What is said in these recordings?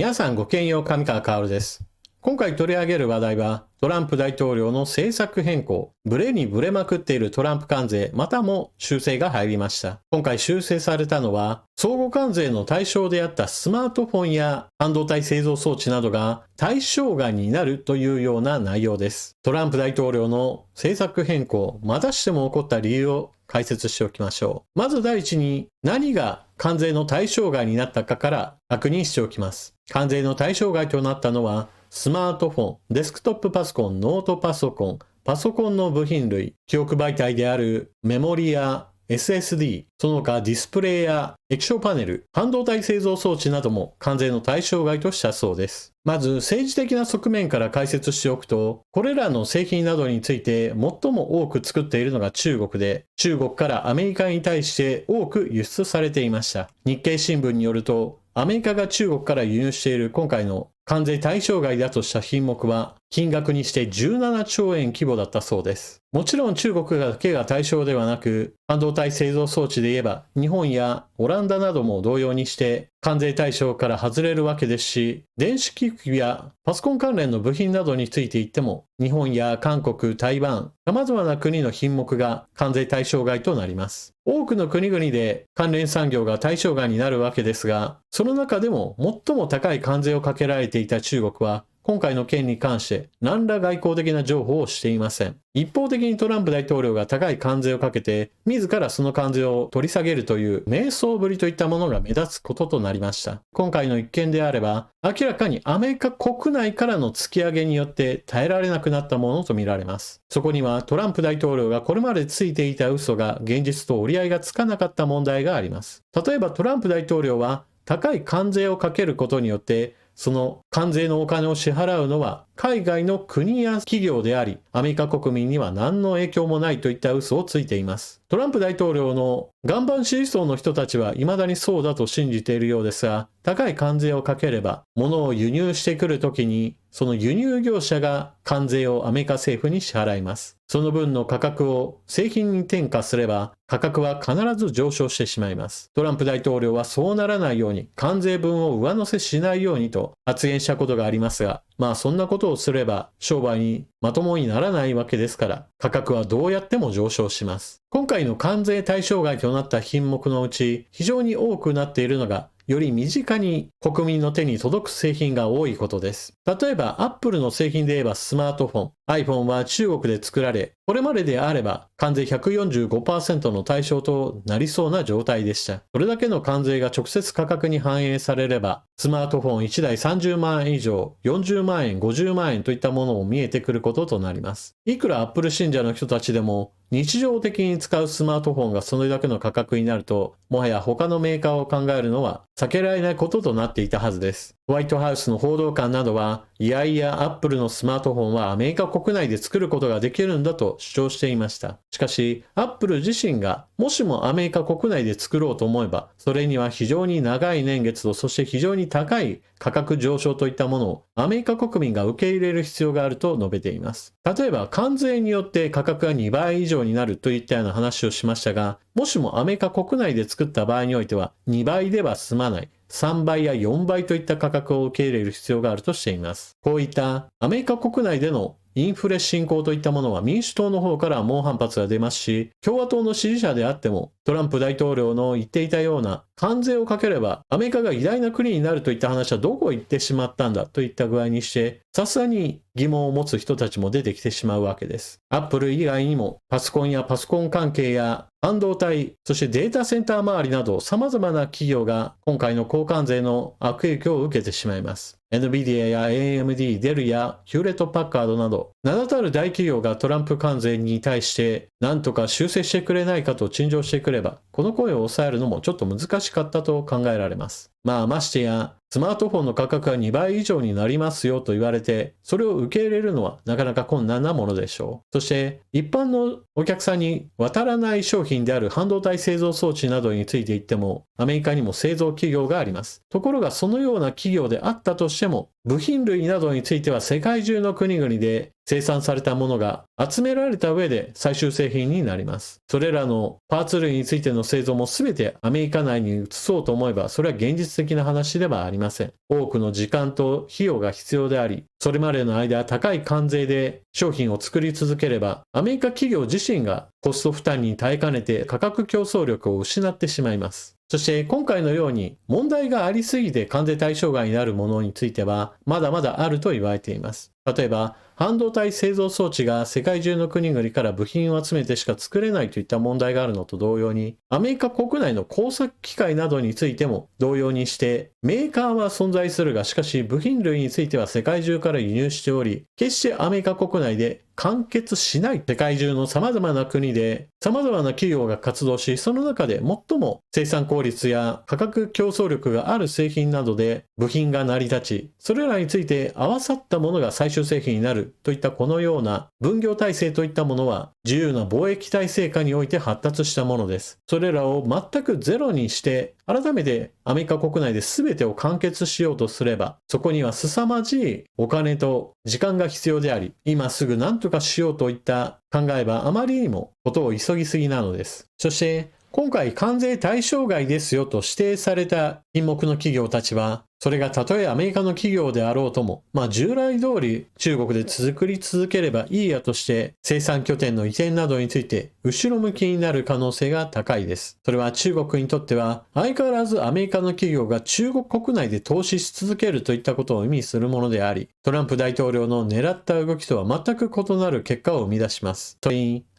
皆さんごきげんよう、上川薫です。今回取り上げる話題は、トランプ大統領の政策変更、ブレにブレまくっているトランプ関税、またも修正が入りました。今回修正されたのは、相互関税の対象であったスマートフォンや半導体製造装置などが対象外になるというような内容です。トランプ大統領の政策変更、またしても起こった理由を解説しておきましょう。まず第一に、何が関税の対象外になったかから確認しておきます。関税の対象外となったのは、スマートフォン、デスクトップパソコン、ノートパソコン、パソコンの部品類、記憶媒体であるメモリや SSD、その他ディスプレイや液晶パネル、半導体製造装置なども関税の対象外としたそうです。まず政治的な側面から解説しておくと、これらの製品などについて最も多く作っているのが中国で、中国からアメリカに対して多く輸出されていました。日経新聞によると、アメリカが中国から輸入している今回の関税対象外だとした品目は、金額にして17兆円規模だったそうです。もちろん中国だけが対象ではなく、半導体製造装置で言えば、日本やオランダなども同様にして関税対象から外れるわけですし、電子機器やパソコン関連の部品などについて言っても、日本や韓国、台湾、様々な国の品目が関税対象外となります。多くの国々で関連産業が対象外になるわけですが、その中でも最も高い関税をかけられていた中国は、今回の件に関して何ら外交的な情報をしていません。一方的にトランプ大統領が高い関税をかけて、自らその関税を取り下げるという迷走ぶりといったものが目立つこととなりました。今回の一件であれば、明らかにアメリカ国内からの突き上げによって耐えられなくなったものとみられます。そこにはトランプ大統領がこれまでついていた嘘が現実と折り合いがつかなかった問題があります。例えばトランプ大統領は高い関税をかけることによって、その関税のお金を支払うのは海外の国や企業であり、アメリカ国民には何の影響もないといった嘘をついています。トランプ大統領の岩盤支持層の人たちは未だにそうだと信じているようですが、高い関税をかければ、物を輸入してくるときに、その輸入業者が関税をアメリカ政府に支払います。その分の価格を製品に転嫁すれば、価格は必ず上昇してしまいます。トランプ大統領はそうならないように、関税分を上乗せしないようにと発言したことがありますが、そんなことをすれば商売にまともにならないわけですから、価格はどうやっても上昇します。今回の関税対象外となった品目のうち、非常に多くなっているのが、より身近に国民の手に届く製品が多いことです。例えば、Apple の製品で言えばスマートフォン。iPhone は中国で作られ、これまでであれば関税145% の対象となりそうな状態でした。それだけの関税が直接価格に反映されれば、スマートフォン1台30万円以上、40万円、50万円といったものも見えてくることとなります。いくら Apple 信者の人たちでも、日常的に使うスマートフォンがそれだけの価格になると、もはや他のメーカーを考えるのは避けられないこととなっていたはずです。ホワイトハウスの報道官などは、いやいやアップルのスマートフォンはアメリカ国内で作ることができるんだと主張していました。しかし、アップル自身がもしもアメリカ国内で作ろうと思えば、それには非常に長い年月とそして非常に高い価格上昇といったものをアメリカ国民が受け入れる必要があると述べています。例えば、関税によって価格が2倍以上になるといったような話をしましたが、もしもアメリカ国内で作った場合においては2倍では済まない。3倍や4倍といった価格を受け入れる必要があるとしています。こういったアメリカ国内でのインフレ進行といったものは民主党の方から猛反発が出ますし、共和党の支持者であってもトランプ大統領の言っていたような関税をかければアメリカが偉大な国になるといった話はどこ行ってしまったんだといった具合にして、さすがに疑問を持つ人たちも出てきてしまうわけです。アップル以外にもパソコンやパソコン関係や半導体、そしてデータセンター周りなど様々な企業が今回の高関税の悪影響を受けてしまいます。NVIDIA や AMD、デルやヒューレット・パッカードなど名だたる大企業がトランプ関税に対して何とか修正してくれないかと陳情してくれば、この声を抑えるのもちょっと難しかったと考えられます。ましてやスマートフォンの価格が2倍以上になりますよと言われて、それを受け入れるのはなかなか困難なものでしょう。そして一般のお客さんに渡らない商品である半導体製造装置などについて言っても、アメリカにも製造企業があります。ところがそのような企業であったとしても、部品類などについては世界中の国々で生産されたものが集められた上で最終製品になります。それらのパーツ類についての製造も全てアメリカ内に移そうと思えば、それは現実的な話ではありません。多くの時間と費用が必要であり、それまでの間高い関税で商品を作り続ければ、アメリカ企業自身がコスト負担に耐えかねて価格競争力を失ってしまいます。そして今回のように問題がありすぎて関税対象外になるものについてはまだまだあると言われています。例えば、半導体製造装置が世界中の国々から部品を集めてしか作れないといった問題があるのと同様に、アメリカ国内の工作機械などについても同様にして、メーカーは存在するが、しかし部品類については世界中から輸入しており、決してアメリカ国内で完結しない。世界中の様々な国で様々な企業が活動し、その中で最も生産効率や価格競争力がある製品などで部品が成り立ち、それらについて合わさったものが最終製品になるといったこのような分業体制といったものは自由な貿易体制下において発達したものです。それらを全くゼロにして改めてアメリカ国内で全てを完結しようとすれば、そこには凄まじいお金と時間が必要であり、今すぐ何とかしようといった考えはあまりにもことを急ぎすぎなのです。そして今回関税対象外ですよと指定された品目の企業たちは、それがたとえアメリカの企業であろうとも、従来通り中国で作り続ければいいやとして生産拠点の移転などについて後ろ向きになる可能性が高いです。それは中国にとっては相変わらずアメリカの企業が中国国内で投資し続けるといったことを意味するものであり、トランプ大統領の狙った動きとは全く異なる結果を生み出します。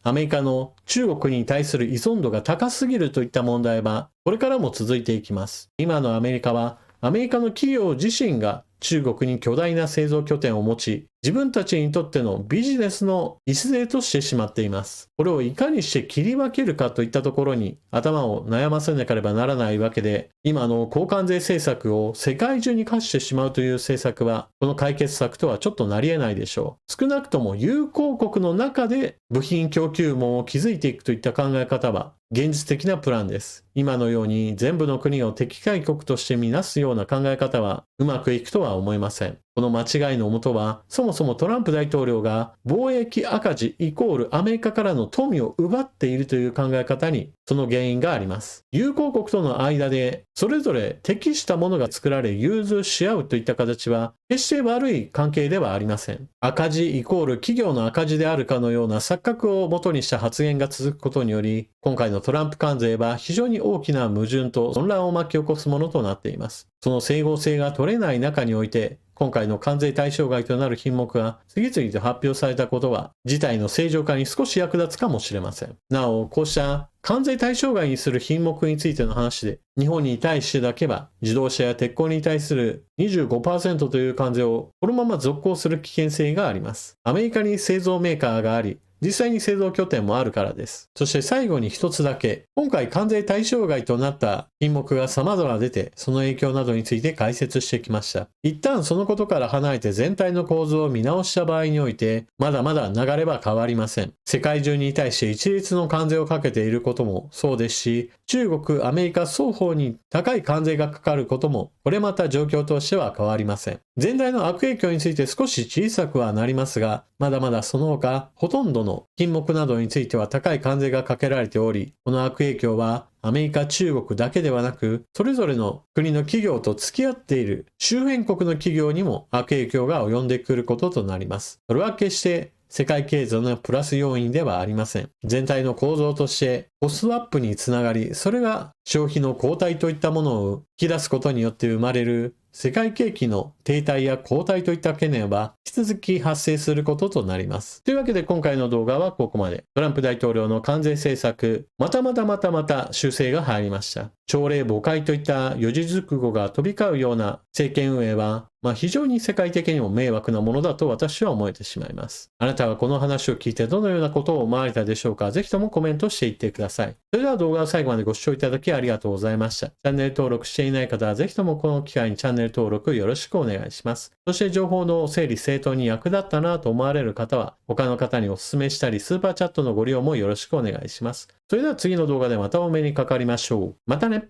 アメリカの中国に対する依存度が高すぎるといった問題はこれからも続いていきます。今のアメリカはアメリカの企業自身が中国に巨大な製造拠点を持ち、自分たちにとってのビジネスの礎としてしまっています。これをいかにして切り分けるかといったところに頭を悩ませなければならないわけで、今の交換税政策を世界中に課してしまうという政策は、この解決策とはちょっとなり得ないでしょう。少なくとも友好国の中で部品供給網を築いていくといった考え方は現実的なプランです。今のように全部の国を敵対国として見なすような考え方はうまくいくとは思えません。この間違いのもとは、そもそもトランプ大統領が貿易赤字イコールアメリカからの富を奪っているという考え方にその原因があります。友好国との間でそれぞれ適したものが作られ融通し合うといった形は決して悪い関係ではありません。赤字イコール企業の赤字であるかのような錯覚を元にした発言が続くことにより、今回のトランプ関税は非常に大きな矛盾と混乱を巻き起こすものとなっています。その整合性が取れない中において、今回の関税対象外となる品目が次々と発表されたことは、事態の正常化に少し役立つかもしれません。なお、こうした関税対象外にする品目についての話で、日本に対してだけは自動車や鉄鋼に対する 25% という関税をこのまま続行する危険性があります。アメリカに製造メーカーがあり、実際に製造拠点もあるからです。そして最後に一つだけ、今回関税対象外となった品目が様々出て、その影響などについて解説してきました。一旦そのことから離れて全体の構図を見直した場合において、まだまだ流れは変わりません。世界中に対して一律の関税をかけていることもそうですし、中国、アメリカ双方に高い関税がかかることも、これまた状況としては変わりません。全体の悪影響について少し小さくはなりますが、まだまだその他、ほとんどの品目などについては高い関税がかけられており、この悪影響はアメリカ、中国だけではなく、それぞれの国の企業と付き合っている周辺国の企業にも悪影響が及んでくることとなります。それは決して世界経済のプラス要因ではありません。全体の構造としてコストアップにつながり、それが消費の後退といったものを引き出すことによって生まれる世界景気の停滞や後退といった懸念は引き続き発生することとなります。というわけで今回の動画はここまで。トランプ大統領の関税政策、また修正が入りました。朝令暮改といった四字熟語が飛び交うような政権運営は、非常に世界的にも迷惑なものだと私は思えてしまいます。あなたはこの話を聞いてどのようなことを思われたでしょうか？ぜひともコメントしていってください。それでは動画を最後までご視聴いただきありがとうございました。チャンネル登録していない方はぜひともこの機会にチャンネル登録よろしくお願いします。そして情報の整理整頓に役立ったなと思われる方は他の方にお勧めしたりスーパーチャットのご利用もよろしくお願いします。それでは次の動画でまたお目にかかりましょう。またね。